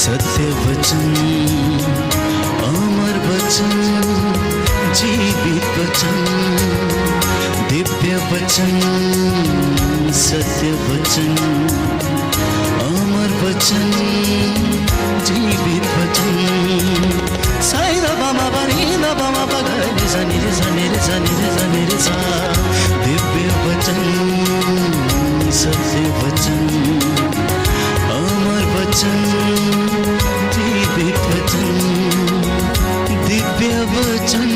सत्य वचन, अमर वचन, जीवित वचन, दिव्य वचन, सत्य वचन, अमर वचन, जीवित वचन। साई दा बामा बनी दा बामा बगरे जनी रे जनी रे जनी रे जनी रे सा। दिव्य वचन, सत्य वचन, अमर वचन, जीवित वचन, दिव्य वचन,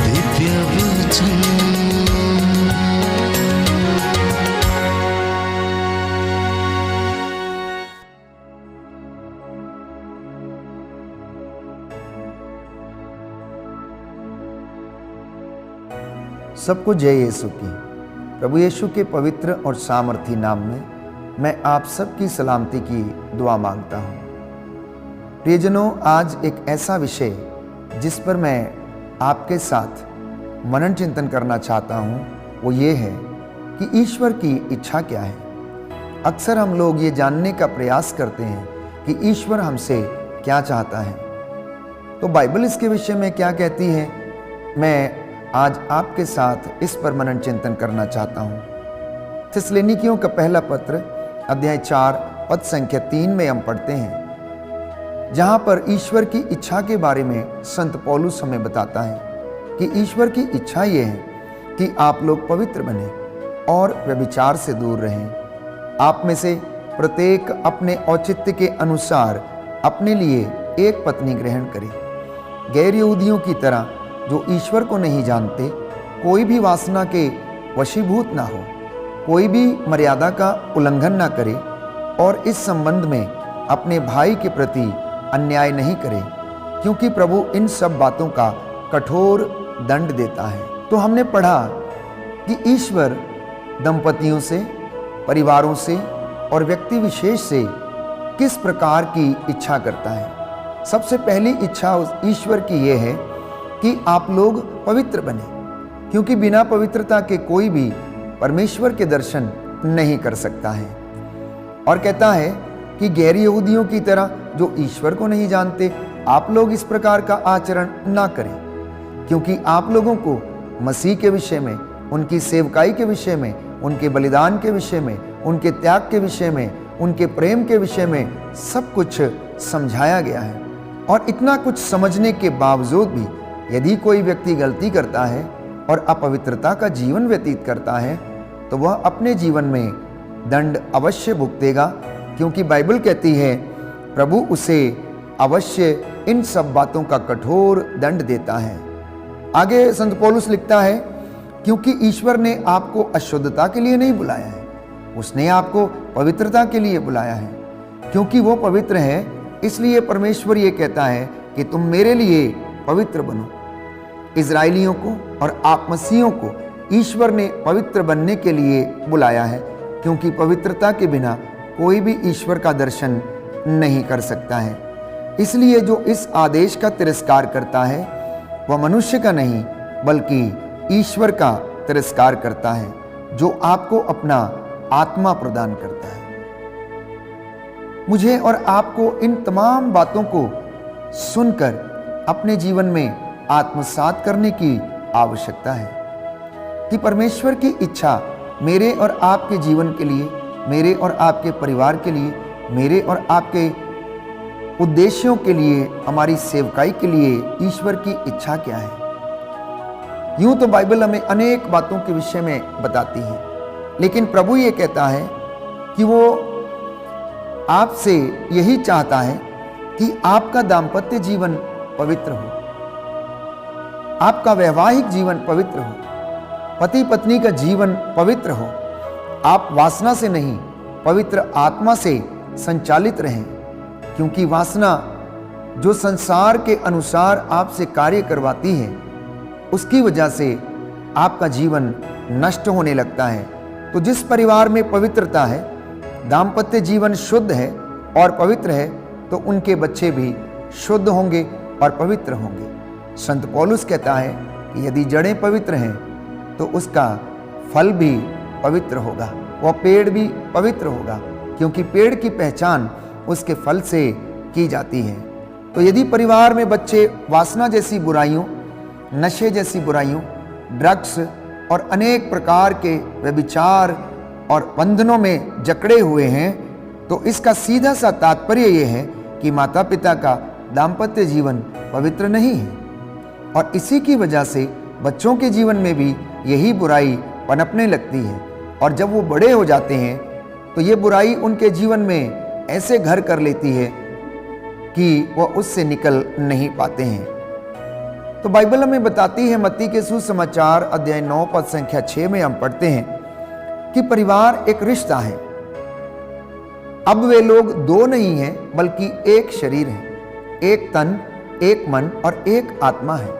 दिव्य वचन। सबको जय यीशु की। प्रभु यीशु के पवित्र और सामर्थी नाम में मैं आप सबकी सलामती की दुआ मांगता हूँ। प्रियजनों, आज एक ऐसा विषय जिस पर मैं आपके साथ मनन चिंतन करना चाहता हूँ वो ये है कि ईश्वर की इच्छा क्या है। अक्सर हम लोग ये जानने का प्रयास करते हैं कि ईश्वर हमसे क्या चाहता है। तो बाइबल इसके विषय में क्या कहती है, मैं आज आपके साथ इस पर मनन चिंतन करना चाहता हूँ। थिस्सलुनीकियों का पहला पत्र अध्याय 4 पद संख्या 3 में हम पढ़ते हैं, जहाँ पर ईश्वर की इच्छा के बारे में संत पौलुस हमें बताता है कि ईश्वर की इच्छा ये है कि आप लोग पवित्र बने और व्यभिचार से दूर रहें। आप में से प्रत्येक अपने औचित्य के अनुसार अपने लिए एक पत्नी ग्रहण करे, गैर यहूदियों की तरह जो ईश्वर को नहीं जानते, कोई भी वासना के वशीभूत ना हो, कोई भी मर्यादा का उल्लंघन ना करे और इस संबंध में अपने भाई के प्रति अन्याय नहीं करे, क्योंकि प्रभु इन सब बातों का कठोर दंड देता है। तो हमने पढ़ा कि ईश्वर दंपतियों से, परिवारों से और व्यक्ति विशेष से किस प्रकार की इच्छा करता है। सबसे पहली इच्छा उस ईश्वर की ये है कि आप लोग पवित्र बने, क्योंकि बिना पवित्रता के कोई भी परमेश्वर के दर्शन नहीं कर सकता है। और कहता है कि गैर यहूदियों की तरह जो ईश्वर को नहीं जानते, आप लोग इस प्रकार का आचरण ना करें, क्योंकि आप लोगों को मसीह के विषय में, उनकी सेवकाई के विषय में, उनके बलिदान के विषय में, उनके त्याग के विषय में, उनके प्रेम के विषय में सब कुछ समझाया गया है। और इतना कुछ समझने के बावजूद भी यदि कोई व्यक्ति गलती करता है और अपवित्रता का जीवन व्यतीत करता है, तो वह अपने जीवन में दंड अवश्य भुगतेगा, क्योंकि बाइबल कहती है प्रभु उसे अवश्य इन सब बातों का कठोर दंड देता है। आगे संत पौलुस लिखता है, क्योंकि ईश्वर ने आपको अशुद्धता के लिए नहीं बुलाया है, उसने आपको पवित्रता के लिए बुलाया है। क्योंकि वो पवित्र है, इसलिए परमेश्वर ये कहता है कि तुम मेरे लिए पवित्र बनो। इजराइलियों को और आप मसीहों को ईश्वर ने पवित्र बनने के लिए बुलाया है, क्योंकि पवित्रता के बिना कोई भी ईश्वर का दर्शन नहीं कर सकता है। इसलिए जो इस आदेश का तिरस्कार करता है वह मनुष्य का नहीं बल्कि ईश्वर का तिरस्कार करता है, जो आपको अपना आत्मा प्रदान करता है। मुझे और आपको इन तमाम बातों को सुनकर अपने जीवन में आत्मसात करने की आवश्यकता है कि परमेश्वर की इच्छा मेरे और आपके जीवन के लिए, मेरे और आपके परिवार के लिए, मेरे और आपके उद्देश्यों के लिए, हमारी सेवकाई के लिए ईश्वर की इच्छा क्या है। यूं तो बाइबल हमें अनेक बातों के विषय में बताती है, लेकिन प्रभु ये कहता है कि वो आपसे यही चाहता है कि आपका दाम्पत्य जीवन पवित्र हो, आपका वैवाहिक जीवन पवित्र हो, पति पत्नी का जीवन पवित्र हो। आप वासना से नहीं, पवित्र आत्मा से संचालित रहें, क्योंकि वासना जो संसार के अनुसार आपसे कार्य करवाती है, उसकी वजह से आपका जीवन नष्ट होने लगता है। तो जिस परिवार में पवित्रता है, दाम्पत्य जीवन शुद्ध है और पवित्र है, तो उनके बच्चे भी शुद्ध होंगे और पवित्र होंगे। संत पौलुस कहता है कि यदि जड़ें पवित्र हैं तो उसका फल भी पवित्र होगा, वह पेड़ भी पवित्र होगा, क्योंकि पेड़ की पहचान उसके फल से की जाती है। तो यदि परिवार में बच्चे वासना जैसी बुराइयों, नशे जैसी बुराइयों, ड्रग्स और अनेक प्रकार के व्यभिचार और बंधनों में जकड़े हुए हैं, तो इसका सीधा सा तात्पर्य यह है कि माता पिता का दाम्पत्य जीवन पवित्र नहीं है। और इसी की वजह से बच्चों के जीवन में भी यही बुराई पनपने लगती है, और जब वो बड़े हो जाते हैं तो ये बुराई उनके जीवन में ऐसे घर कर लेती है कि वह उससे निकल नहीं पाते हैं। तो बाइबल हमें बताती है, मत्ती के सुसमाचार अध्याय 9 पद संख्या 6 में हम पढ़ते हैं कि परिवार एक रिश्ता है। अब वे लोग दो नहीं हैं बल्कि एक शरीर है, एक तन, एक मन और एक आत्मा है।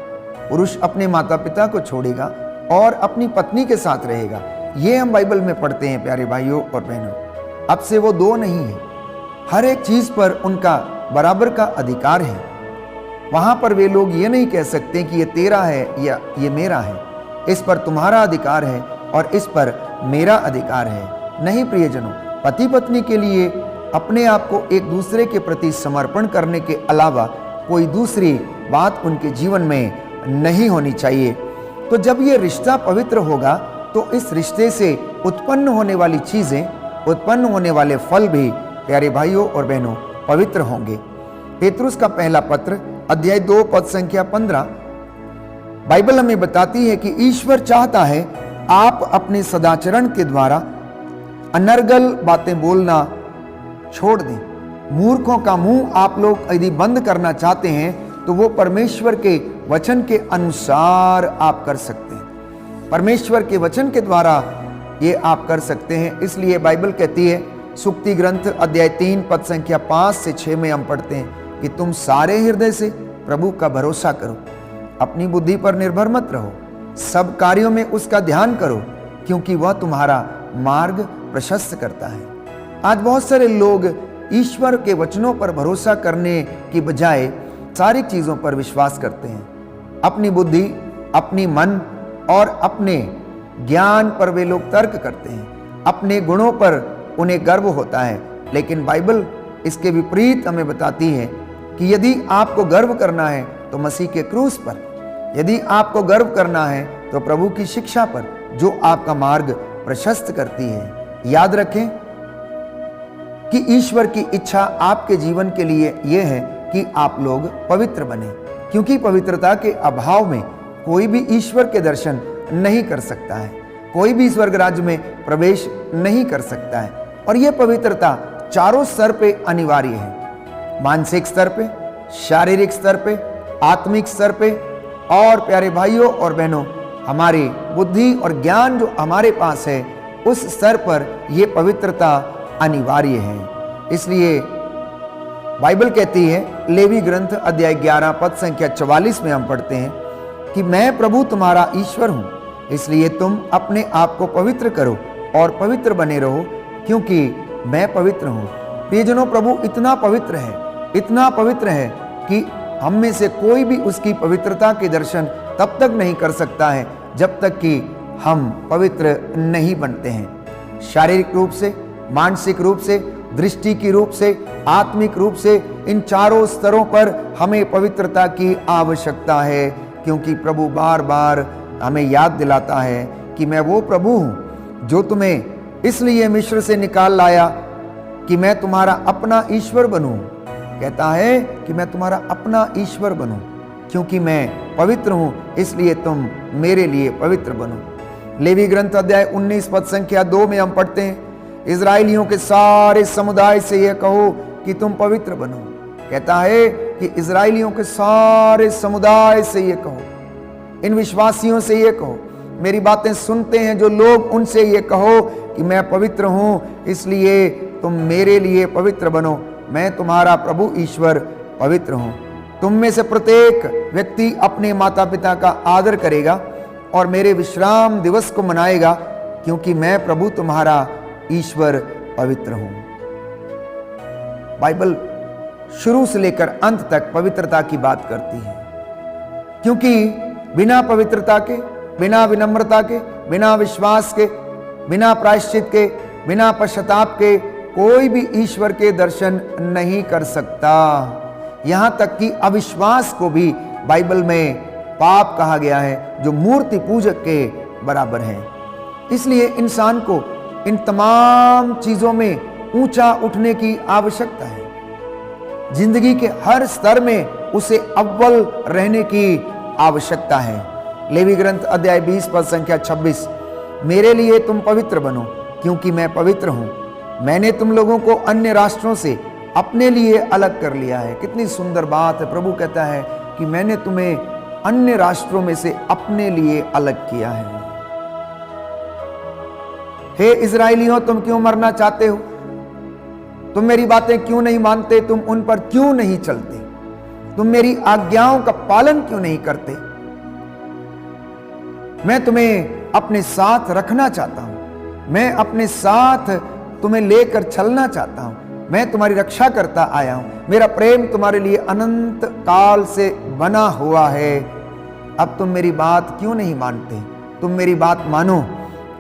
पुरुष अपने माता पिता को छोड़ेगा और अपनी पत्नी के साथ रहेगा। ये हम बाइबल में पढ़ते हैं प्यारे भाइयों और बहनों। अब से वो दो नहीं है, हर एक चीज पर उनका बराबर का अधिकार है। वहां पर वे लोग ये नहीं कह सकते कि ये तेरा है या ये मेरा है, इस पर तुम्हारा अधिकार है और इस पर मेरा अधिकार है। नहीं प्रियजनों, पति पत्नी के लिए अपने आप को एक दूसरे के प्रति समर्पण करने के अलावा कोई दूसरी बात उनके जीवन में नहीं होनी चाहिए। तो जब ये रिश्ता पवित्र होगा तो इस रिश्ते से उत्पन्न होने वाली चीजें, उत्पन्न होने वाले फल भी प्यारे भाइयों और बहनों पवित्र होंगे। पेतरुस का पहला पत्र अध्याय 2 पद संख्या 15 बाइबल हमें बताती है कि ईश्वर चाहता है आप अपने सदाचरण के द्वारा अनर्गल बातें बोलना छोड़ दें। मूर्खों का मुंह आप लोग यदि बंद करना चाहते हैं तो वो परमेश्वर के वचन के अनुसार आप कर सकते हैं। परमेश्वर के वचन के द्वारा ये आप कर सकते हैं। इसलिए बाइबल कहती है, सुक्ति ग्रंथ अध्याय 3 पद संख्या 5 से 6 में हम पढ़ते हैं कि तुम सारे हृदय से प्रभु का भरोसा करो, अपनी बुद्धि पर निर्भर मत रहो, सब कार्यों में उसका ध्यान करो, क्योंकि वह तुम्हारा मार्ग प्रशस्त करता है। आज बहुत सारे लोग ईश्वर के वचनों पर भरोसा करने की बजाय सारी चीजों पर विश्वास करते हैं। अपनी बुद्धि, अपनी मन और अपने ज्ञान पर वे लोग तर्क करते हैं। अपने गुणों पर उन्हें गर्व होता है। लेकिन बाइबल इसके विपरीत हमें बताती है कि यदि आपको गर्व करना है तो मसीह के क्रूस पर, यदि आपको गर्व करना है तो प्रभु की शिक्षा पर, जो आपका मार्ग प्रशस्त करती है। याद रखें कि ईश्वर की इच्छा आपके जीवन के लिए यह है कि आप लोग पवित्र बने, क्योंकि पवित्रता के अभाव में कोई भी ईश्वर के दर्शन नहीं कर सकता है, कोई भी स्वर्ग राज्य में प्रवेश नहीं कर सकता है। और यह पवित्रता चारों स्तर पे अनिवार्य है, मानसिक स्तर पे, शारीरिक स्तर पे, आत्मिक स्तर पे, और प्यारे भाइयों और बहनों हमारी बुद्धि और ज्ञान जो हमारे पास है उस स्तर पर यह पवित्रता अनिवार्य है। इसलिए बाइबल कहती है, लेवी ग्रंथ अध्याय 11 पद संख्या 44 में हम पढ़ते हैं कि मैं प्रभु तुम्हारा ईश्वर हूं, इसलिए तुम अपने आप को पवित्र करो और पवित्र बने रहो, क्योंकि मैं पवित्र हूं। प्रियजनों, प्रभु इतना पवित्र है, इतना पवित्र है कि हम में से कोई भी उसकी पवित्रता के दर्शन तब तक नहीं कर सकता है जब तक कि हम पवित्र नहीं बनते हैं। शारीरिक रूप से, मानसिक रूप से, दृष्टि की रूप से, आत्मिक रूप से, इन चारों स्तरों पर हमें पवित्रता की आवश्यकता है, क्योंकि प्रभु बार बार हमें याद दिलाता है कि मैं वो प्रभु हूं जो तुम्हें इसलिए मिस्र से निकाल लाया कि मैं तुम्हारा अपना ईश्वर बनूं। कहता है कि मैं तुम्हारा अपना ईश्वर बनूं, क्योंकि मैं पवित्र हूं, इसलिए तुम मेरे लिए पवित्र बनो। लेवी ग्रंथ अध्याय 19 पद संख्या 2 में हम पढ़ते हैं, इजराइलियों के सारे समुदाय से यह कहो कि तुम पवित्र बनो। कहता है कि इजराइलियों के सारे समुदाय से यह कहो, इन विश्वासियों से यह कहो, मेरी बातें सुनते हैं जो लोग, उनसे यह कहो कि मैं पवित्र हूं, इसलिए तुम मेरे लिए पवित्र बनो। मैं तुम्हारा प्रभु ईश्वर पवित्र हूं। तुम में से प्रत्येक व्यक्ति अपने माता पिता का आदर करेगा और मेरे विश्राम दिवस को मनाएगा, क्योंकि मैं प्रभु तुम्हारा ईश्वर पवित्र हूं। बाइबल शुरू से लेकर अंत तक पवित्रता की बात करती है, क्योंकि बिना पवित्रता के, बिना विनम्रता के, बिना विश्वास के, बिना प्रायश्चित के, बिना पश्चाताप के कोई भी ईश्वर के दर्शन नहीं कर सकता। यहां तक कि अविश्वास को भी बाइबल में पाप कहा गया है, जो मूर्ति पूजक के बराबर है। इसलिए इंसान को इन तमाम चीजों में ऊंचा उठने की आवश्यकता है। जिंदगी के हर स्तर में उसे अव्वल रहने की आवश्यकता है। लेवी ग्रंथ अध्याय 20 पद संख्या 26, मेरे लिए तुम पवित्र बनो क्योंकि मैं पवित्र हूं। मैंने तुम लोगों को अन्य राष्ट्रों से अपने लिए अलग कर लिया है। कितनी सुंदर बात है। प्रभु कहता है कि मैंने तुम्हें अन्य राष्ट्रों में से अपने लिए अलग किया है। हे इजराइलियों, तुम क्यों मरना चाहते हो? तुम मेरी बातें क्यों नहीं मानते? तुम उन पर क्यों नहीं चलते? तुम मेरी आज्ञाओं का पालन क्यों नहीं करते? मैं तुम्हें अपने साथ रखना चाहता हूं। मैं अपने साथ तुम्हें लेकर चलना चाहता हूं। मैं तुम्हारी रक्षा करता आया हूं। मेरा प्रेम तुम्हारे लिए अनंत काल से बना हुआ है। अब तुम मेरी बात क्यों नहीं मानते? तुम मेरी बात मानो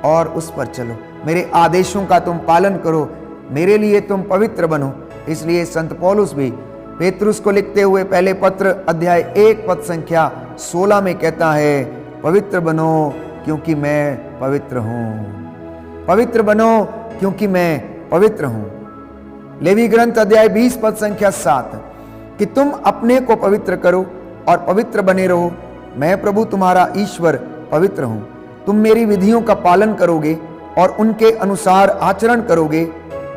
और उस पर चलो। मेरे आदेशों का तुम पालन करो। मेरे लिए तुम पवित्र बनो। इसलिए संत पौलुस भी पेतरुस को लिखते हुए पहले पत्र अध्याय 1 पद संख्या 16 में कहता है, पवित्र बनो क्योंकि मैं पवित्र हूं। पवित्र बनो क्योंकि मैं पवित्र हूं। लेवी ग्रंथ अध्याय 20 पद संख्या 7, कि तुम अपने को पवित्र करो और पवित्र बने रहो। मैं प्रभु तुम्हारा ईश्वर पवित्र हूं। तुम मेरी विधियों का पालन करोगे और उनके अनुसार आचरण करोगे।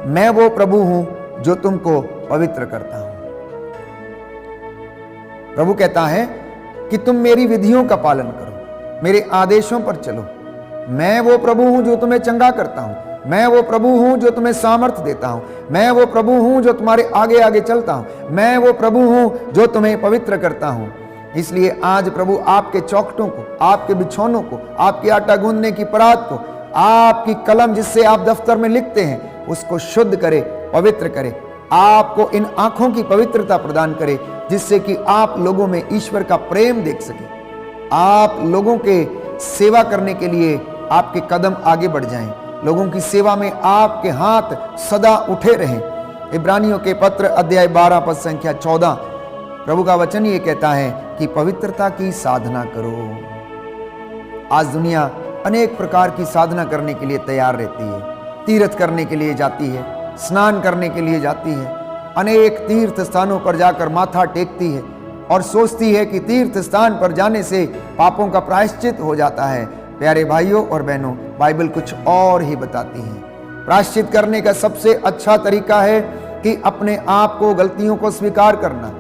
मैं वो प्रभु हूं जो तुमको पवित्र करता हूं। प्रभु कहता है कि तुम मेरी विधियों का पालन करो, मेरे आदेशों पर चलो। मैं वो प्रभु हूं जो तुम्हें चंगा करता हूं। मैं वो प्रभु हूं जो तुम्हें सामर्थ्य देता हूं। मैं वो प्रभु हूं जो तुम्हारे आगे आगे चलता हूं। मैं वो प्रभु हूं जो तुम्हें पवित्र करता हूं। इसलिए आज प्रभु आपके चौखटों को, आपके बिछौनों को, आपकी आटा गूंदने की परात को, आपकी कलम जिससे आप दफ्तर में लिखते हैं, उसको शुद्ध करे, पवित्र करे। आपको इन आंखों की पवित्रता प्रदान करे जिससे कि आप लोगों में ईश्वर का प्रेम देख सके। आप लोगों के सेवा करने के लिए आपके कदम आगे बढ़ जाएं। लोगों की सेवा में आपके हाथ सदा उठे रहें। इब्रानियों के पत्र अध्याय 12 पद संख्या 14, प्रभु का वचन ये कहता है कि पवित्रता की साधना करो। आज दुनिया अनेक प्रकार की साधना करने के लिए तैयार रहती है। तीर्थ करने के लिए जाती है, स्नान करने के लिए जाती है, अनेक तीर्थ स्थानों पर जाकर माथा टेकती है और सोचती है कि तीर्थ स्थान पर जाने से पापों का प्रायश्चित हो जाता है। प्यारे भाइयों और बहनों, बाइबल कुछ और ही बताती है। प्रायश्चित करने का सबसे अच्छा तरीका है कि अपने आप को, गलतियों को स्वीकार करना,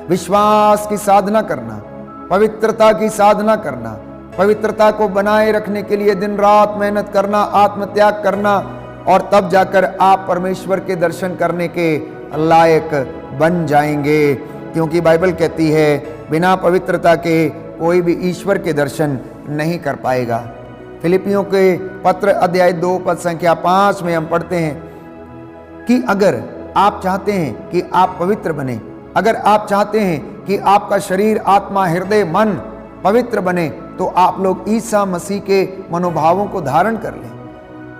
विश्वास की साधना करना, पवित्रता की साधना करना, पवित्रता को बनाए रखने के लिए दिन रात मेहनत करना, आत्मत्याग करना, और तब जाकर आप परमेश्वर के दर्शन करने के लायक बन जाएंगे। क्योंकि बाइबल कहती है बिना पवित्रता के कोई भी ईश्वर के दर्शन नहीं कर पाएगा। फिलिपियों के पत्र अध्याय 2 पद संख्या 5 में हम पढ़ते हैं कि अगर आप चाहते हैं कि आप पवित्र बने, अगर आप चाहते हैं कि आपका शरीर, आत्मा, हृदय, मन पवित्र बने, तो आप लोग ईसा मसीह के मनोभावों को धारण कर लें।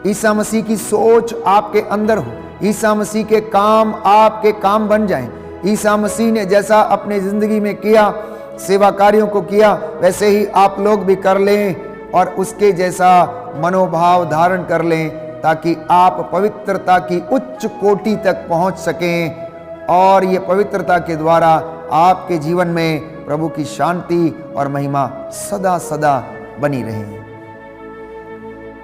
ईसा मसीह की सोच आपके अंदर हो। ईसा मसीह के काम आपके काम बन जाएं। ईसा मसीह ने जैसा अपने जिंदगी में किया, सेवा कार्यों को किया, वैसे ही आप लोग भी कर लें और उसके जैसा मनोभाव धारण कर लें, ताकि आप पवित्रता की उच्च कोटि तक पहुंच सकें और ये पवित्रता के द्वारा आपके जीवन में प्रभु की शांति और महिमा सदा सदा बनी रहे।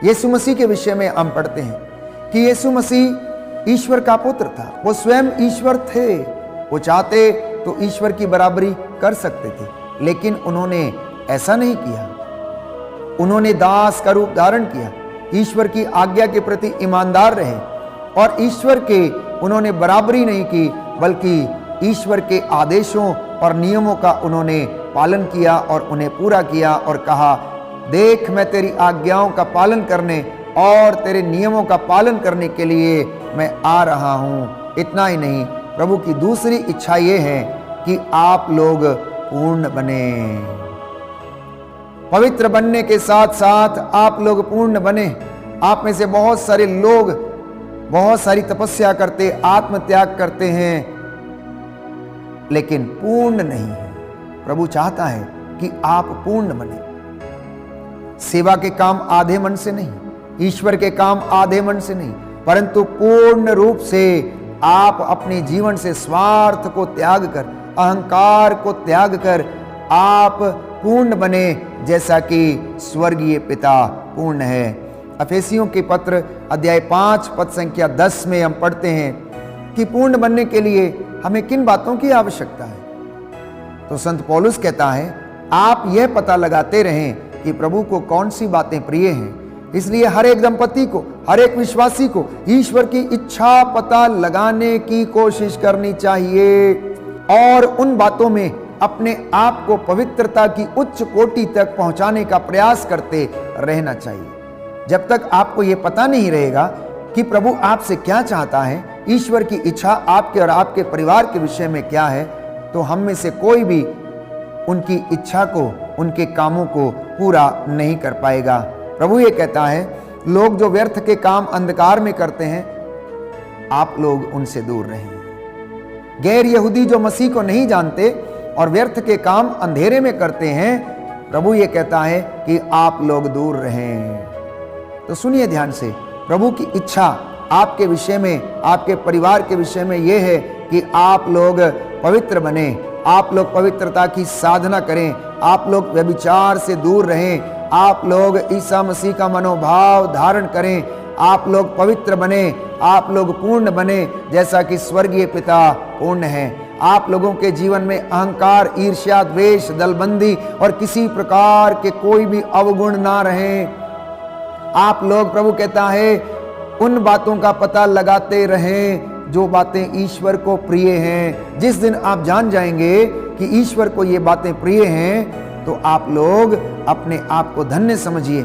यीशु मसीह के विषय में हम पढ़ते हैं कि यीशु मसीह ईश्वर का पुत्र था। वो स्वयं ईश्वर थे। वो चाहते तो ईश्वर की बराबरी कर सकते थे, लेकिन उन्होंने ऐसा नहीं किया। उन्होंने दास का रूप धारण किया, ईश्वर की आज्ञा के प्रति ईमानदार रहे और ईश्वर के उन्होंने बराबरी नहीं की, बल्कि ईश्वर के आदेशों और नियमों का उन्होंने पालन किया और उन्हें पूरा किया और कहा, देख मैं तेरी आज्ञाओं का पालन करने और तेरे नियमों का पालन करने के लिए मैं आ रहा हूं। इतना ही नहीं, प्रभु की दूसरी इच्छा यह है कि आप लोग पूर्ण बने। पवित्र बनने के साथ साथ आप लोग पूर्ण बने। आप में से बहुत सारे लोग बहुत सारी तपस्या करते, आत्मत्याग करते हैं, लेकिन पूर्ण नहीं है। प्रभु चाहता है कि आप पूर्ण बने। सेवा के काम आधे मन से नहीं, ईश्वर के काम आधे मन से नहीं, परंतु पूर्ण रूप से आप अपने जीवन से स्वार्थ को त्याग कर, अहंकार को त्याग कर आप पूर्ण बने, जैसा कि स्वर्गीय पिता पूर्ण है। अफेसियों के पत्र अध्याय 5 पद संख्या 10 में हम पढ़ते हैं कि पूर्ण बनने के लिए हमें किन बातों की आवश्यकता है। तो संत पौलुस कहता है, आप यह पता लगाते रहें कि प्रभु को कौन सी बातें प्रिय हैं। इसलिए हर एक दंपति को, हर एक विश्वासी को ईश्वर की इच्छा पता लगाने की कोशिश करनी चाहिए और उन बातों में अपने आप को पवित्रता की उच्च कोटि तक पहुंचाने का प्रयास करते रहना चाहिए। जब तक आपको यह पता नहीं रहेगा कि प्रभु आपसे क्या चाहता है, ईश्वर की इच्छा आपके और आपके परिवार के विषय में क्या है, तो हम में से कोई भी उनकी इच्छा को, उनके कामों को पूरा नहीं कर पाएगा। प्रभु ये कहता है, लोग जो व्यर्थ के काम अंधकार में करते हैं, आप लोग उनसे दूर रहें। गैर यहूदी जो मसीह को नहीं जानते और व्यर्थ के काम अंधेरे में करते हैं, प्रभु ये कहता है कि आप लोग दूर रहें। तो सुनिए ध्यान से, प्रभु की इच्छा आपके विषय में, आपके परिवार के विषय में यह है कि आप लोग पवित्र बने, आप लोग पवित्रता की साधना करें, आप लोग व्यभिचार से दूर रहें, आप लोग ईसा मसीह का मनोभाव धारण करें, आप लोग पवित्र बने, आप लोग पूर्ण बने, जैसा कि स्वर्गीय पिता पूर्ण है। आप लोगों के जीवन में अहंकार, ईर्ष्या, द्वेष, दलबंदी और किसी प्रकार के कोई भी अवगुण ना रहे। आप लोग, प्रभु कहता है, उन बातों का पता लगाते रहें जो बातें ईश्वर को प्रिय हैं। जिस दिन आप जान जाएंगे कि ईश्वर को ये बातें प्रिय हैं, तो आप लोग अपने आप को धन्य समझिए,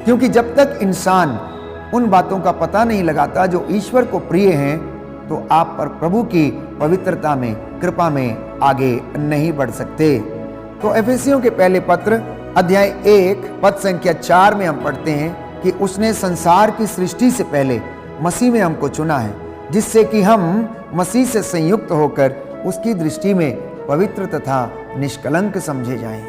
क्योंकि जब तक इंसान उन बातों का पता नहीं लगाता जो ईश्वर को प्रिय हैं, तो आप पर प्रभु की पवित्रता में, कृपा में आगे नहीं बढ़ सकते। तो एफेसियों के पहले पत्र अध्याय 1 पद संख्या 4 में हम पढ़ते हैं कि उसने संसार की सृष्टि से पहले मसीह में हमको चुना है, जिससे कि हम मसीह से संयुक्त होकर उसकी दृष्टि में पवित्र तथा निष्कलंक समझे जाएं।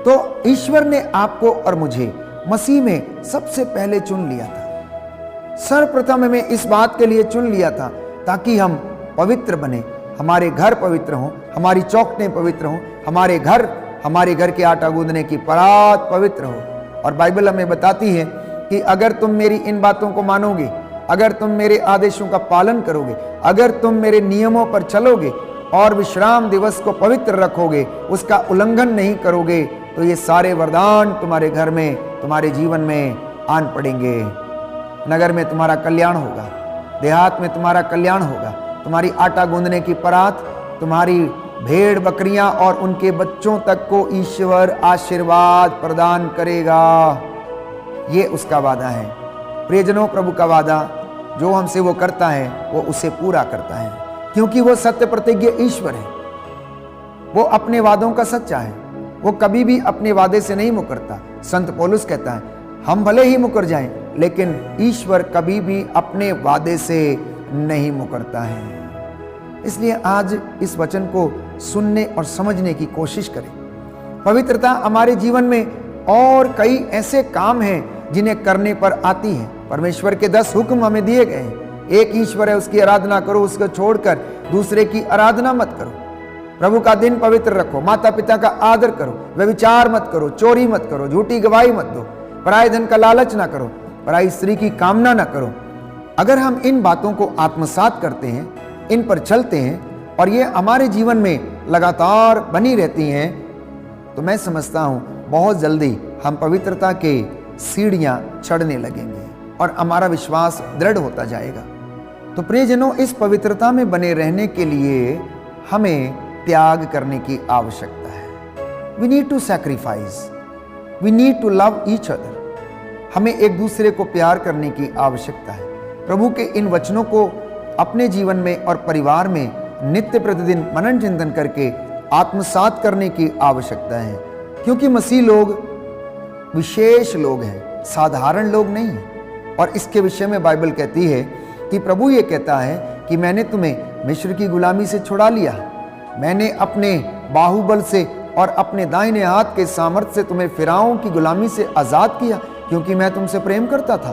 तो ईश्वर ने आपको और मुझे मसीह में सबसे पहले चुन लिया था। सर्वप्रथम हमें इस बात के लिए चुन लिया था ताकि हम पवित्र बने, हमारे घर पवित्र हों, हमारी चौखटें पवित्र हों, हमारे घर के आटा गूंदने की परात पवित्र हो। और बाइबल हमें बताती है कि अगर तुम मेरी इन बातों को मानोगे, अगर तुम मेरे आदेशों का पालन करोगे, अगर तुम मेरे नियमों पर चलोगे और विश्राम दिवस को पवित्र रखोगे, उसका उल्लंघन नहीं करोगे, तो ये सारे वरदान तुम्हारे घर में, तुम्हारे जीवन में आन पड़ेंगे। नगर में तुम्हारा कल्याण होगा, देहात में तुम्हारा कल्याण होगा, तुम्हारी आटा गूंदने की परात, तुम्हारी भेड़ बकरियां और उनके बच्चों तक को ईश्वर आशीर्वाद प्रदान करेगा। ये उसका वादा है। प्रियजनों, प्रभु का वादा जो हमसे वो करता है, वो उसे पूरा करता है, क्योंकि वो सत्य प्रतिज्ञ ईश्वर है। वो अपने वादों का सच्चा है, वो कभी भी अपने वादे से नहीं मुकरता। संत पौलुस कहता है, हम भले ही मुकर जाएं, लेकिन ईश्वर कभी भी अपने वादे से नहीं मुकरता है। इसलिए आज इस वचन को सुनने और समझने की कोशिश करें। पवित्रता हमारे जीवन में और कई ऐसे काम हैं जिन्हें करने पर आती है। परमेश्वर के 10 हुक्म हमें दिए गए हैं। एक ईश्वर है, उसकी आराधना करो, उसको छोड़कर दूसरे की आराधना मत करो। प्रभु का दिन पवित्र रखो, माता पिता का आदर करो, व्यभिचार मत करो, चोरी मत करो, झूठी गवाही मत दो, पराये धन का लालच ना करो, पराई स्त्री की कामना ना करो। अगर हम इन बातों को आत्मसात करते हैं, इन पर चलते हैं और ये हमारे जीवन में लगातार बनी रहती हैं, तो मैं समझता हूँ बहुत जल्दी हम पवित्रता के सीढ़ियाँ चढ़ने लगेंगे और हमारा विश्वास दृढ़ होता जाएगा। तो प्रियजनों, इस पवित्रता में बने रहने के लिए हमें त्याग करने की आवश्यकता है। We need to sacrifice, we need to love each other. हमें एक दूसरे को प्यार करने की आवश्यकता है। प्रभु के इन वचनों को अपने जीवन में और परिवार में नित्य प्रतिदिन मनन चिंतन करके आत्मसात करने की आवश्यकता है, क्योंकि मसीह लोग विशेष लोग हैं, साधारण लोग नहीं हैं। और इसके विषय में बाइबल कहती है कि प्रभु ये कहता है कि मैंने तुम्हें मिस्र की गुलामी से छुड़ा लिया, मैंने अपने बाहुबल से और अपने दाहिने हाथ के सामर्थ्य से तुम्हें फिरौन की गुलामी से आज़ाद किया, क्योंकि मैं तुमसे प्रेम करता था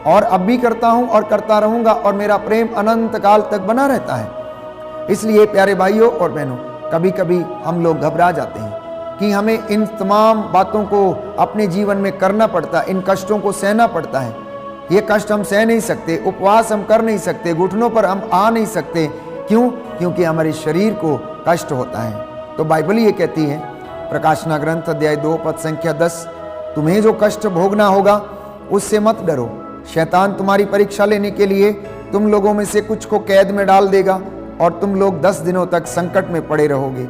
और अब भी करता हूँ और करता रहूँगा, और मेरा प्रेम अनंत काल तक बना रहता है। इसलिए प्यारे भाइयों और बहनों, कभी कभी हम लोग घबरा जाते हैं कि हमें इन तमाम बातों को अपने जीवन में करना पड़ता है, इन कष्टों को सहना पड़ता है। ये कष्ट हम सह नहीं सकते, उपवास हम कर नहीं सकते, घुटनों पर हम आ नहीं सकते। क्यों? क्योंकि हमारे शरीर को कष्ट होता है। तो बाइबल ये कहती है, प्रकाशना ग्रंथ अध्याय 2 पद संख्या 10, तुम्हें जो कष्ट भोगना होगा उससे मत डरो। शैतान तुम्हारी परीक्षा लेने के लिए तुम लोगों में से कुछ को कैद में डाल देगा और तुम लोग 10 दिनों तक संकट में पड़े रहोगे।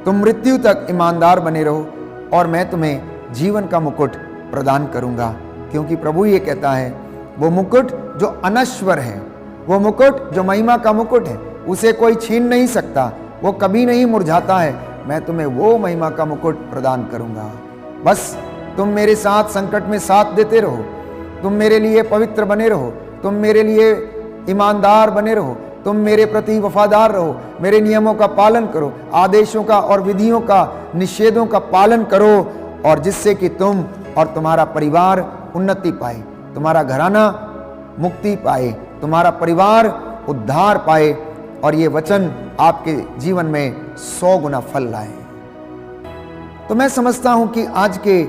तुम मृत्यु तक ईमानदार बने रहो और मैं तुम्हें जीवन का मुकुट प्रदान करूंगा। क्योंकि प्रभु ये कहता है, वो मुकुट जो अनश्वर है, वो मुकुट जो महिमा का मुकुट है, उसे कोई छीन नहीं सकता, वो कभी नहीं मुरझाता है। मैं तुम्हें वो महिमा का मुकुट प्रदान करूंगा। बस तुम मेरे साथ संकट में साथ देते रहो, तुम मेरे लिए पवित्र बने रहो, तुम मेरे लिए ईमानदार बने रहो, तुम मेरे प्रति वफादार रहो, मेरे नियमों का पालन करो, आदेशों का और विधियों का, निषेधों का पालन करो, और जिससे कि तुम और तुम्हारा परिवार उन्नति पाए, तुम्हारा घराना मुक्ति पाए, तुम्हारा परिवार उद्धार पाए, और ये वचन आपके जीवन में 100 गुना फल लाए। तो मैं समझता हूं कि आज के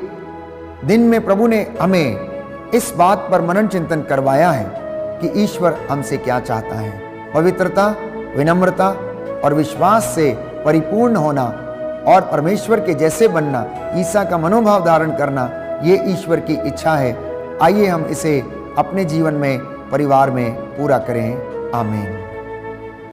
दिन में प्रभु ने हमें इस बात पर मनन चिंतन करवाया है कि ईश्वर हमसे क्या चाहता है। पवित्रता, विनम्रता और विश्वास से परिपूर्ण होना और परमेश्वर के जैसे बनना, ईसा का मनोभाव धारण करना, ये ईश्वर की इच्छा है। आइए हम इसे अपने जीवन में, परिवार में पूरा करें। आमीन।